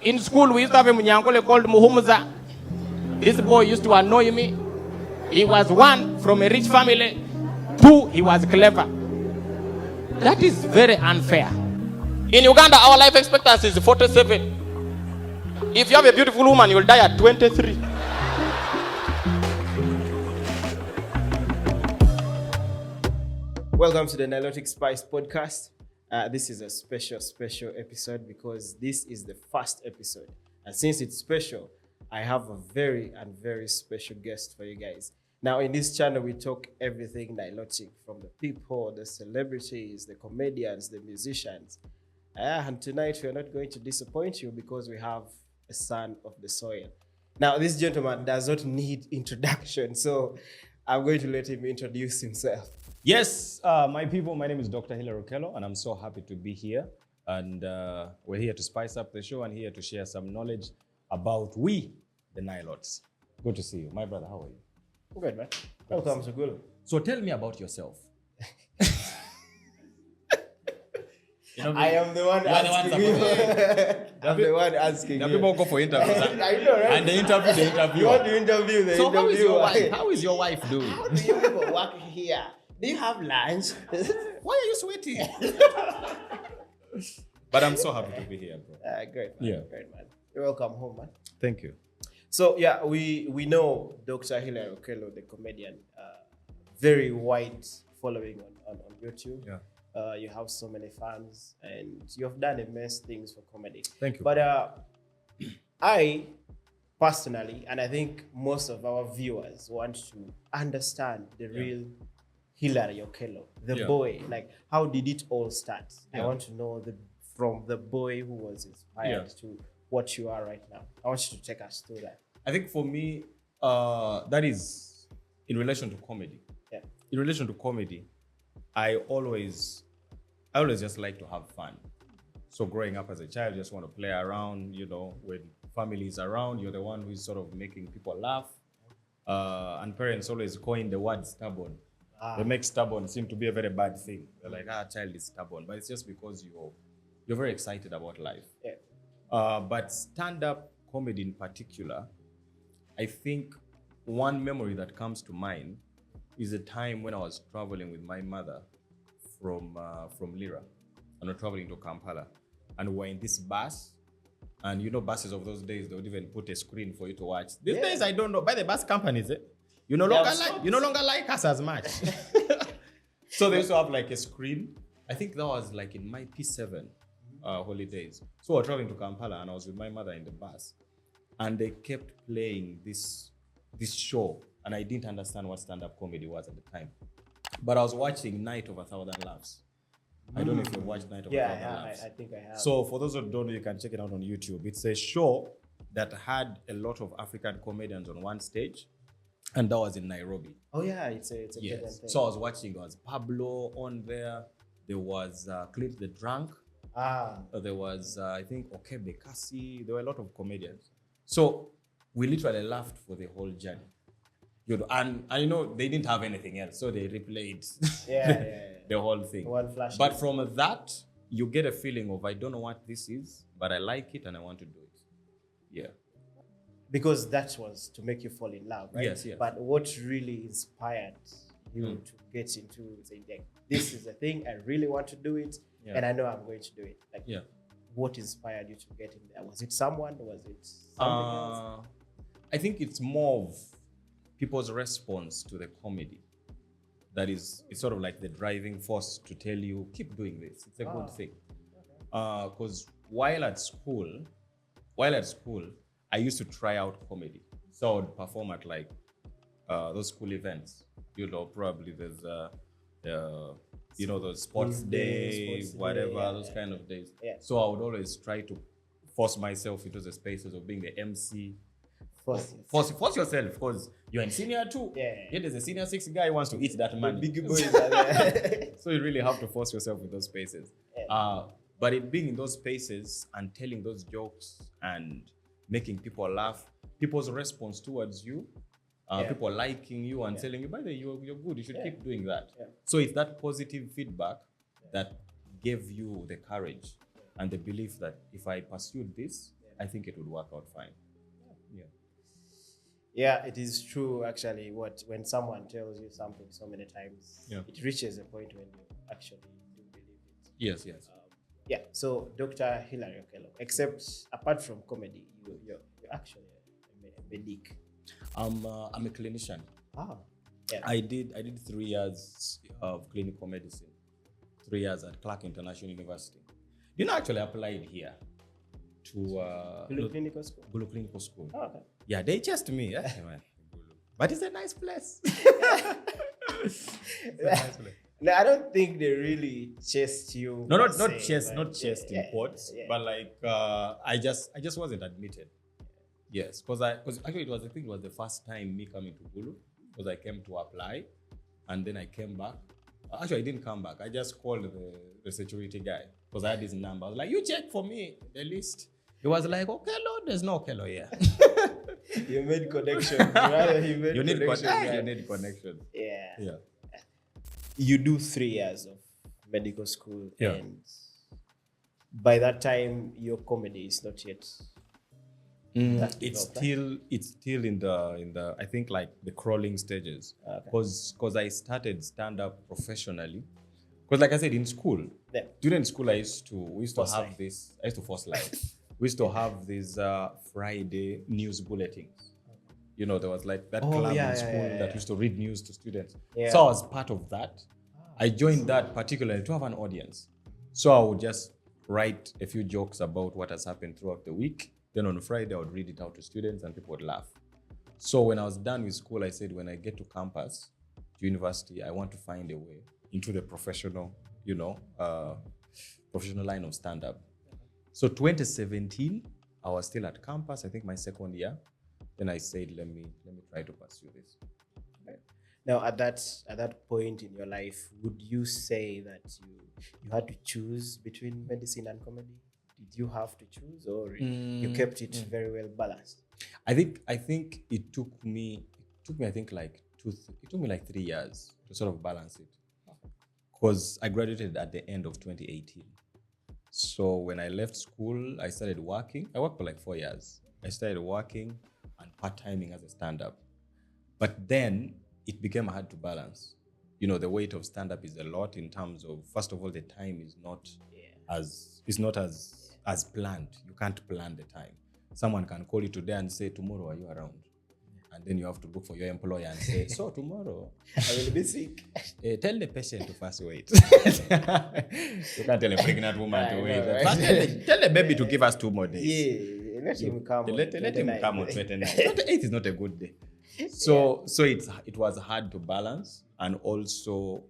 In school, we used to have a Munyankole called Muhumuza. This boy used to annoy me. He was one, from a rich family. Two, he was clever. That is very unfair. In Uganda, our life expectancy is 47. If you have a beautiful woman, you will die at 23. Welcome to the Nilotic Spice podcast. This is a special episode because this is the first episode. And since it's special, I have a very special guest for you guys. Now, in this channel, we talk everything Nilotic, from the people, the celebrities, the comedians, the musicians. And tonight, we are not going to disappoint you because we have a son of the soil. Now, this gentleman does not need introduction, so I'm going to let him introduce himself. Yes, my people, my name is Dr. Okello, and I'm so happy to be here. And we're here to spice up the show and here to share some knowledge about the Nilots. Good to see you. My brother, how are you? Good, man. Welcome to Gulu. So tell me about yourself. I am the one asking you. I'm the one asking you. People go for interviews. I know, right? And they interview the interviewer. You want to interview the So interviewer. how is your wife doing? How do you people work here? Do you have lunch? Why are you sweating? But I'm so happy to be here, bro. Great, man. Yeah. Great, man. You're welcome home, man. Thank you. So, yeah, we know Dr. Okello, the comedian, very wide following on YouTube. Yeah. You have so many fans, and you have done immense things for comedy. Thank you. But I personally, and I think most of our viewers want to understand the real Hilary Okello, the boy. Like, how did it all start? I want to know from the boy who was inspired to what you are right now. I want you to take us through that. I think for me, that is in relation to comedy. Yeah. In relation to comedy, I always just like to have fun. So growing up as a child, just want to play around, when family is around, you're the one who's sort of making people laugh. And parents always coin the word stubborn. They make stubborn seem to be a very bad thing. They're like, child is stubborn. But it's just because you're very excited about life. Yeah. But stand-up comedy in particular, I think one memory that comes to mind is a time when I was traveling with my mother from Lira, and we're traveling to Kampala, and we're in this bus, and buses of those days, they would even put a screen for you to watch. These days, I don't know, by the bus companies, you no longer like us as much. So they used to have like a screen. I think that was like in my P7 holidays. So we're traveling to Kampala, and I was with my mother in the bus, and they kept playing this show, and I didn't understand what stand-up comedy was at the time. But I was watching Night of 1,000 Laughs. I don't know if you've watched Night of 1,000 Laughs. I think I have. So for those who don't know, you can check it out on YouTube. It's a show that had a lot of African comedians on one stage, and that was in Nairobi. Oh yeah, it's a good thing. So I was watching, there was Pablo on there. There was Clint the Drunk. There was, I think, Okello. There were a lot of comedians. So we literally laughed for the whole journey. And they didn't have anything else, so they replayed the whole thing. One flash. But from that, you get a feeling of, I don't know what this is, but I like it and I want to do it. Yeah. Because that was to make you fall in love, right? Yes. But what really inspired you to get into saying, this is the thing, I really want to do it, and I know I'm going to do it. What inspired you to get in there? Was it someone? Was it something else? I think it's more of people's response to the comedy. It's sort of like the driving force to tell you, keep doing this. It's a good thing. Because while at school, I used to try out comedy. So I would perform at those school events. Probably there's those sports days, those kind of days. Yeah. So I would always try to force myself into the spaces of being the MC. Force yourself, because you're in senior 2. Yeah, there's a senior 6 guy who wants to eat that money. Big boys are there. So you really have to force yourself in those spaces. Yeah. But being in those spaces and telling those jokes and making people laugh, people's response towards you, people liking you and telling you, by the way, you're good, you should keep doing that. Yeah. So it's that positive feedback that gave you the courage and the belief that if I pursued this, I think it would work out fine. Yeah. Yeah, it is true actually. When someone tells you something so many times, Yeah. it reaches a point when you actually do believe it. Yes, yes. Yeah. So Dr. Hilary Okello, except apart from comedy, you're actually a medic. I'm a clinician. Ah. Yeah. I did 3 years of clinical medicine, 3 years at Clark International University. Actually applied here to Gulu Clinical School. Gulu Clinical School. Oh, okay. Yeah, they chased me. But it's a nice place. No, I don't think they really chased you. No, per not se, not chased in quotes, yeah. but like I just wasn't admitted. Yes, because actually it was the first time me coming to Gulu, because I came to apply, and then I came back. Actually, I didn't come back. I just called the security guy because I had his number. I was like, "You check for me the list." He was like, "Okello, there's no Okello here." You made connections. Right? You need connections. connections. Yeah. You do 3 years of medical school, Yeah. and by that time, your comedy is not yet. It's still in the I think like the crawling stages, because I started stand up professionally, because like I said in school, during school we used to have this. I used to force live. We used to have these Friday news bulletins. There was like that club in school that used to read news to students. So I was part of that. I joined that particularly to have an audience. So I would just write a few jokes about what has happened throughout the week. Then on Friday, I would read it out to students and people would laugh. So when I was done with school, I said, when I get to campus, to university, I want to find a way into the professional, professional line of stand-up. So 2017, I was still at campus, I think my second year. Then I said, let me try to pursue this. Now, at that point in your life, would you say that you had to choose between medicine and comedy? Did you have to choose, or you kept it very well balanced? I think it took me I think like it took me like 3 years to sort of balance it, because I graduated at the end of 2018. So when I left school, I started working. I worked for like 4 years. I started working and part-timing as a stand-up. But then it became hard to balance. The weight of stand-up is a lot in terms of, first of all, the time is not as planned. You can't plan the time. Someone can call you today and say, tomorrow, are you around? And then you have to look for your employer and say, so tomorrow, I will be sick. Tell the patient to first wait. You can't tell a pregnant woman to wait. Right? First tell the baby to give us 2 more days. Yeah, let him come. Let him come on 29. 28 is not a good day. So it was hard to balance, and also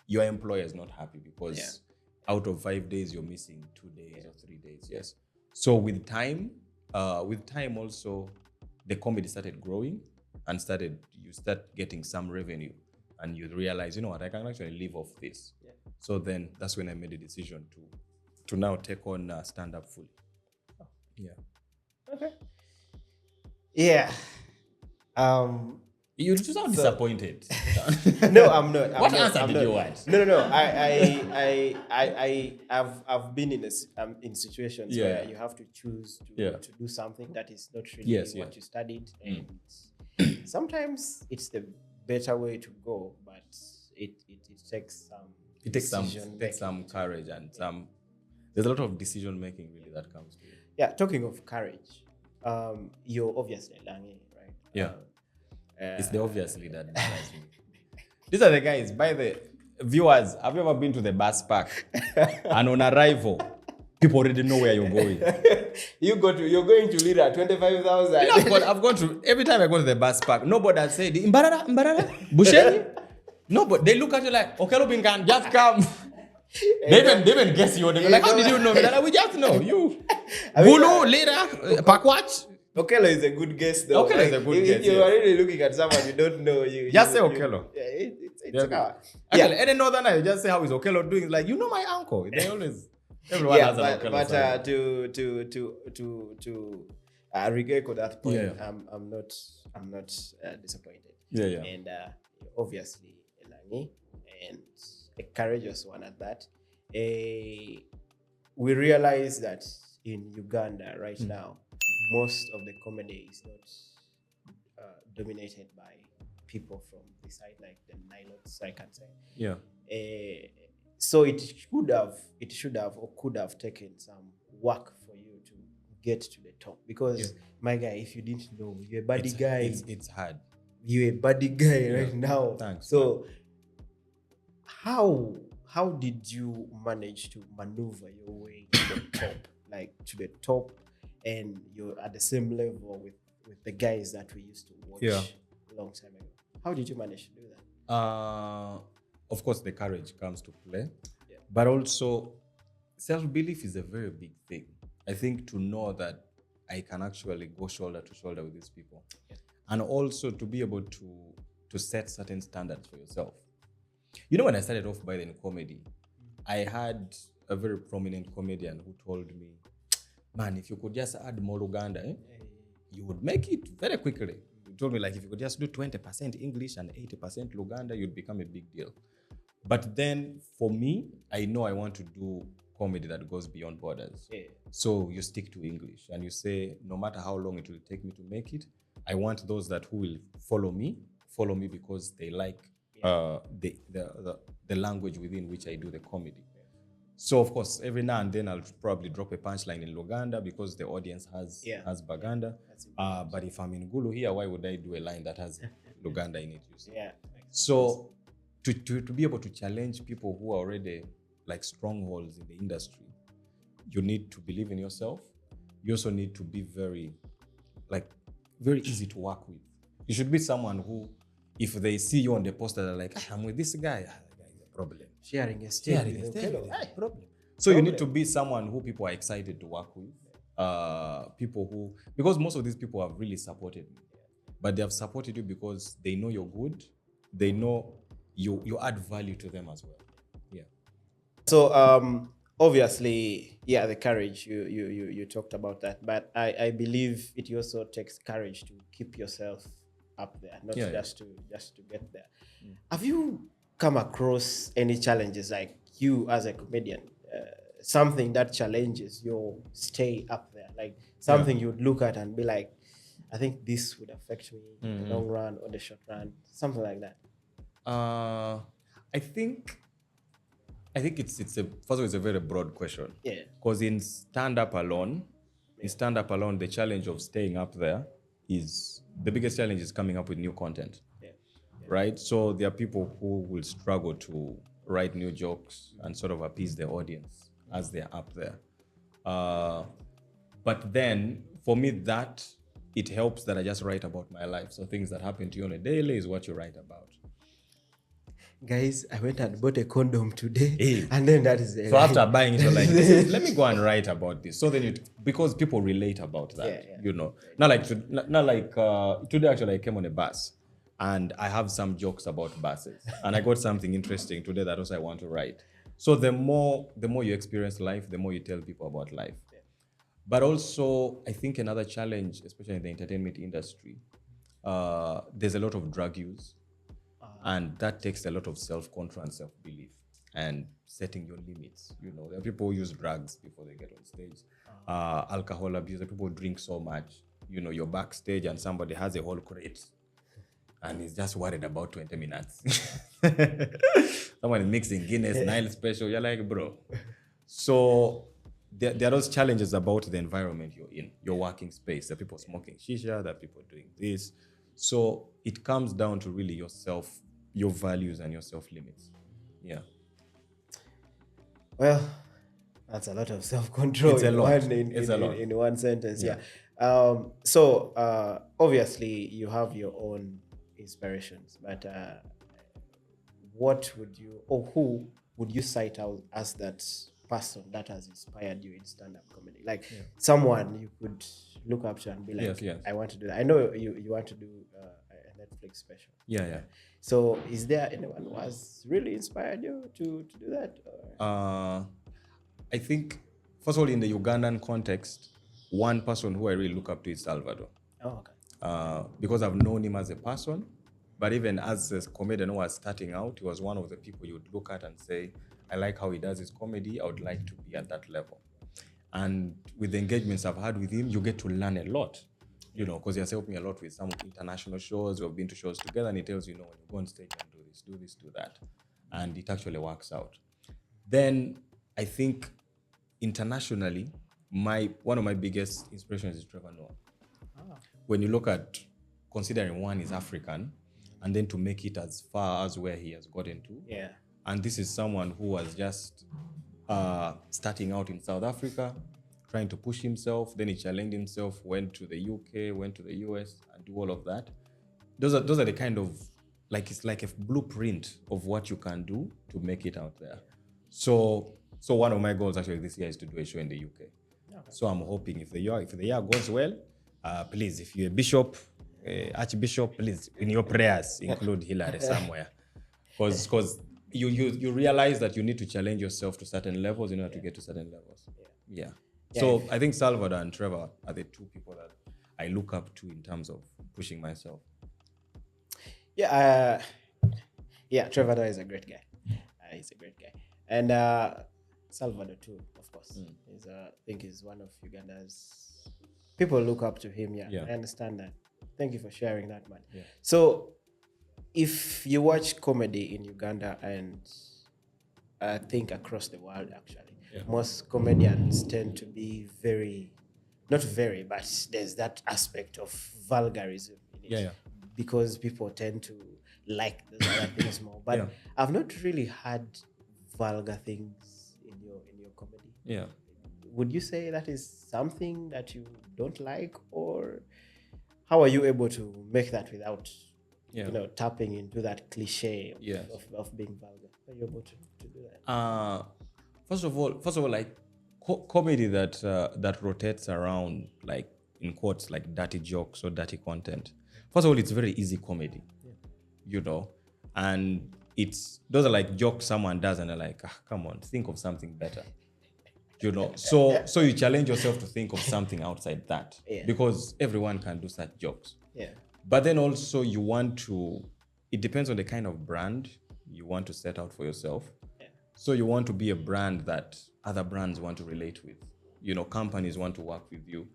your employer is not happy because out of 5 days you're missing 2 days or 3 days. Yes. So with time also the comedy started growing and you start getting some revenue, and you realize, I can actually live off this. Yeah. So then that's when I made a decision to now take on stand-up fully. Oh. Yeah. Okay. Yeah. You sound disappointed. No, I'm not. What answer did you want? No. I've been in situations where you have to choose to do something that is not really what you studied, and sometimes it's the better way to go, but it takes some courage and there's a lot of decision making really that comes to it. Yeah, talking of courage, you're obviously Lange, right? Yeah. It's the obviously that matters me. These are the guys. By the viewers, have you ever been to the bus park? And on arrival, people already know where you're going. You're going to Lira, 25,000. I've gone to, every time I go to the bus park, nobody has said, Mbarara, Busheni? No, but they look at you like, Okello Binkan, just come. They even guess you. They're like, how did you know? Like, we just know you. Gulu, Lira, Pakwach. Okello is a good guess, though. Okello is a good guess. If you are really looking at someone you don't know, you just say Okello. It's Actually, any northerner, you just say, how is Okello doing? It's like, my uncle. They always, everyone has an Okello. But to regard that point, I'm not disappointed. Yeah. And obviously, Elangi, and a courageous one at that. We realize that in Uganda right now, most of the comedy is not dominated by people from the side, like the Nilots, I can say. Yeah. So it should have, or could have taken some work for you to get to the top. Because my guy, if you didn't know, you're a buddy guy. It's hard. You're a buddy guy right now. Thanks. So how did you manage to maneuver your way to the top, like to the top, and you're at the same level with the guys that we used to watch a long time ago? How did you manage to do that? Of course, the courage comes to play, but also self-belief is a very big thing. I think to know that I can actually go shoulder to shoulder with these people, and also to be able to set certain standards for yourself. You know, when I started off by in comedy, I had a very prominent comedian who told me, man, if you could just add more Luganda, you would make it very quickly. He told me, like, if you could just do 20% English and 80% Luganda, you'd become a big deal. But then for me, I know I want to do comedy that goes beyond borders. So you stick to English and you say, no matter how long it will take me to make it, I want those that who will follow me because they like the language within which I do the comedy. So of course, every now and then I'll probably drop a punchline in Luganda because the audience has Baganda. But if I'm in Gulu here, why would I do a line that has Luganda in it? You see? So to be able to challenge people who are already like strongholds in the industry, you need to believe in yourself. You also need to be very easy to work with. You should be someone who, if they see you on the poster, they're like, I'm with this guy. The guy is a problem. Sharing a stage with Okello. Problem. So you need to be someone who people are excited to work with. People who, because most of these people have really supported me, but they have supported you because they know you're good. They know you add value to them as well. Yeah. So obviously, the courage, you talked about that, but I believe it also takes courage to keep yourself up there, not just to get there. Have you come across any challenges, like you as a comedian, something that challenges your stay up there, like something you'd look at and be like, I think this would affect me in the long run or the short run, something like that? I think it's a very broad question. Because in stand-up alone, the challenge of staying up there is the biggest challenge is coming up with new content. Right? So there are people who will struggle to write new jokes and sort of appease their audience as they're up there. But then for me, that it helps that I just write about my life. So things that happen to you on a daily is what you write about. Guys, I went and bought a condom today, and then that is so after buying it, you're like, let me go and write about this. So then because people relate about that, you know. Not like today actually I came on a bus and I have some jokes about buses and I got something interesting today that also I want to write. So the more you experience life, the more you tell people about life. But also I think another challenge, especially in the entertainment industry, there's a lot of drug use. And that takes a lot of self-control and self-belief and setting your limits. You know, there are people who use drugs before they get on stage. Alcohol abuse, people drink so much. You know, you're backstage and somebody has a whole crate and is just worried about 20 minutes. Someone is mixing Guinness, Nile Special. You're like, bro. So there are those challenges about the environment you're in, your working space. There are people smoking shisha, there are people doing this. So it comes down to really yourself, your values and your self-limits. Yeah. Well, that's a lot of self-control. It's a lot. In one sentence. So obviously you have your own inspirations, but what would you, or who would you cite out as that person that has inspired you in stand-up comedy? Like someone you could look up to and be like, I want to do that. I know you want to do a Netflix special. So is there anyone who has really inspired you to do that? I think, first of all, in the Ugandan context, one person who I really look up to is Salvador. Because I've known him as a person, but even as a comedian who was starting out, he was one of the people you would look at and say, I like how he does his comedy. I would like to be at that level. And with the engagements I've had with him, you get to learn a lot, because he has helped me a lot with some international shows. We've been to shows together, and he tells you, when you go on stage and do this, do that. And it actually works out. Then I think internationally, one of my biggest inspirations is Trevor Noah. When you look at, considering one is African, and then to make it as far as where he has gotten to. Yeah. And this is someone who was just starting out in South Africa, trying to push himself. Then he challenged himself, went to the UK, went to the US, and do all of that. Those are the kind of, it's like a blueprint of what you can do to make it out there. So one of my goals actually this year is to do a show in the UK. Okay. So I'm hoping if the year goes well, please, if you're a bishop, archbishop, please, in your prayers, include Hillary somewhere. Because you realize that you need to challenge yourself to certain levels in order to get to certain levels. Yeah. So I think Salvador and Trevor are the two people that I look up to in terms of pushing myself. Yeah, Trevor is a great guy. He's a great guy. And Salvador too, of course. I think he's one of Uganda's people look up to him. Yeah, I understand that. Thank you for sharing that, man. Yeah. So if you watch comedy in Uganda, and I think across the world actually, most comedians tend to be but there's that aspect of vulgarism in it. Because people tend to like those other things more. But I've not really had vulgar things in your comedy. Yeah. Would you say that is something that you don't like, or how are you able to make that without tapping into that cliche of being vulgar? How are you able to do that? First of all, like comedy that rotates around, like in quotes, like dirty jokes or dirty content. First of all, it's very easy comedy, and those are like jokes someone does and they're like, come on, think of something better, So you challenge yourself to think of something outside that, because everyone can do such jokes. Yeah. But then also it depends on the kind of brand you want to set out for yourself. Yeah. So you want to be a brand that other brands want to relate with. Companies want to work with you.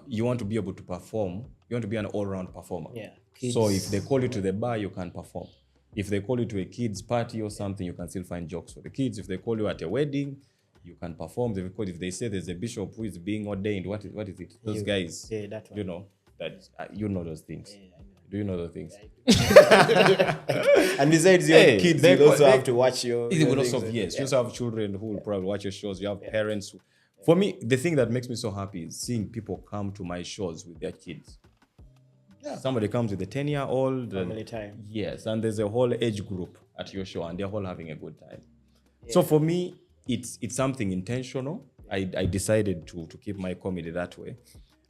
You want to be able to perform. You want to be an all-round performer. Yeah. So if they call you to the bar, you can perform. If they call you to a kid's party or something, you can still find jokes for the kids. If they call you at a wedding, you can perform. If they say there's a bishop who is being ordained, what is it? Those guys, that one. You know those things. Yeah, I know. Do you know those things? And besides your kids, you also have to watch your you also have children who will probably watch your shows. You have parents. For me, the thing that makes me so happy is seeing people come to my shows with their kids. Yeah. Somebody comes with a 10-year-old. Family time. Yes, and there's a whole age group at your show, and they're all having a good time. Yeah. So for me, it's something intentional. I decided to keep my comedy that way.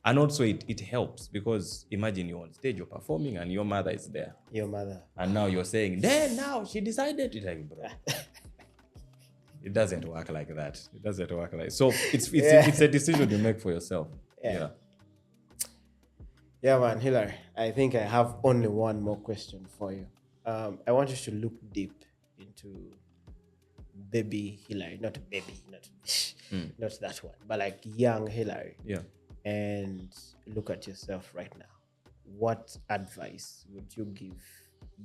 And also it helps, because imagine you're on stage, you're performing, and your mother is there. Your mother. And now you're saying, then now she decided. It's like, bro. It doesn't work like that. So it's a decision you make for yourself. Yeah, man, Hillary, I think I have only one more question for you. I want you to look deep into baby Hillary, not that one, but like young Hillary. Yeah. And look at yourself right now. What advice would you give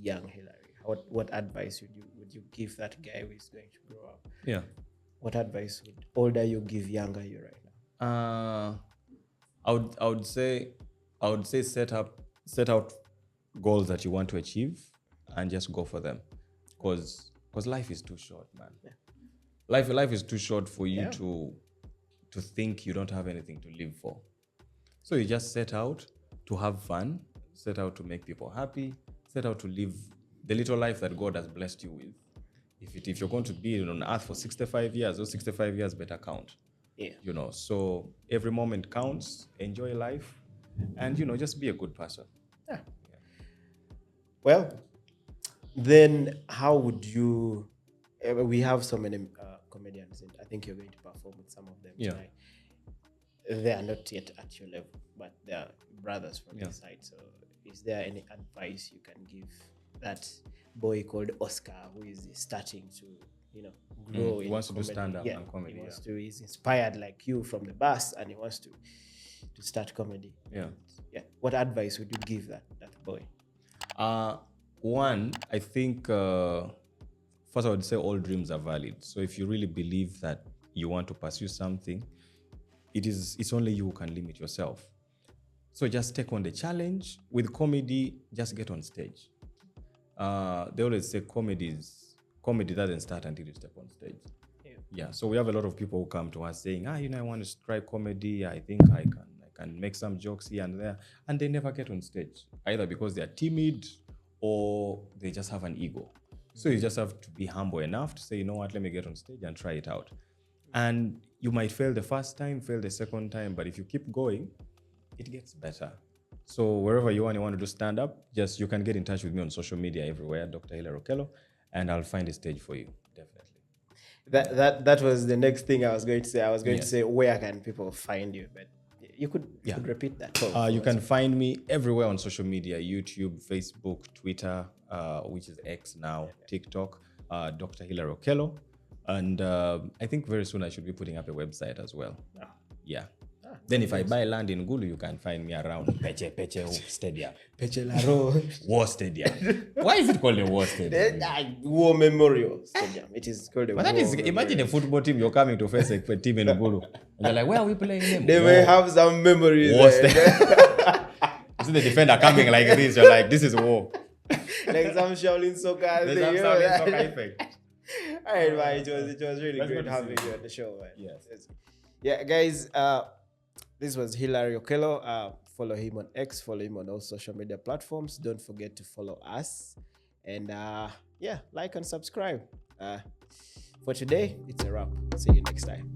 young Hillary? What advice would you give that guy who is going to grow up? Yeah. What advice would older you give younger you right now? I would say set out goals that you want to achieve and just go for them, because life is too short, man. Yeah. Life is too short for you to think you don't have anything to live for. So you just set out to have fun, set out to make people happy, set out to live the little life that God has blessed you with. If you're going to be on earth for 65 years, those 65 years better count. Yeah. So every moment counts, enjoy life, and just be a good person. Yeah. Well, then how would you we have so many comedians, and I think you're going to perform with some of them tonight. They are not yet at your level, but they are brothers from your side. So is there any advice you can give that boy called Oscar who is starting to grow. He in wants to do comedy. stand-up and comedy, He wants to. He's inspired like you from the bus, and he wants to start comedy. Yeah. Yeah. What advice would you give that boy? One, I think first I would say all dreams are valid. So if you really believe that you want to pursue something, it's only you who can limit yourself. So just take on the challenge. With comedy, just get on stage. They always say comedy doesn't start until you step on stage. Yeah. So we have a lot of people who come to us saying, I want to try comedy. I think I can make some jokes here and there, and they never get on stage, either because they are timid or they just have an ego. So you just have to be humble enough to say, you know what, let me get on stage and try it out. And you might fail the first time, fail the second time, but if you keep going, it gets better. So wherever you want to do stand up, just you can get in touch with me on social media everywhere, Dr. Hilary Okello, and I'll find a stage for you, definitely. That was the next thing I was going to say. I was going to say, where can people find you? But you could repeat that. You can find me everywhere on social media: YouTube, Facebook, Twitter, which is X now, TikTok, Dr. Hilary Okello. And I think very soon I should be putting up a website as well. Yeah. Then if I buy land in Gulu, you can find me around Peche Stadium. Peche Laro. War Stadium. Why is it called a War Stadium? War Memorial Stadium. It is called a War Memorial. Imagine a football team, you're coming to face a team in Gulu. And they're like, where are we playing them? They may have some memories. War Stadium. You see the defender coming like this, you're like, this is war. Like some Shaolin soccer. There's some Shaolin soccer effect. All right, man. It was really great having you on the show, man. Yes. Yeah, guys. This was Hilary Okello. Follow him on X. Follow him on all social media platforms. Don't forget to follow us. And like and subscribe. For today, it's a wrap. See you next time.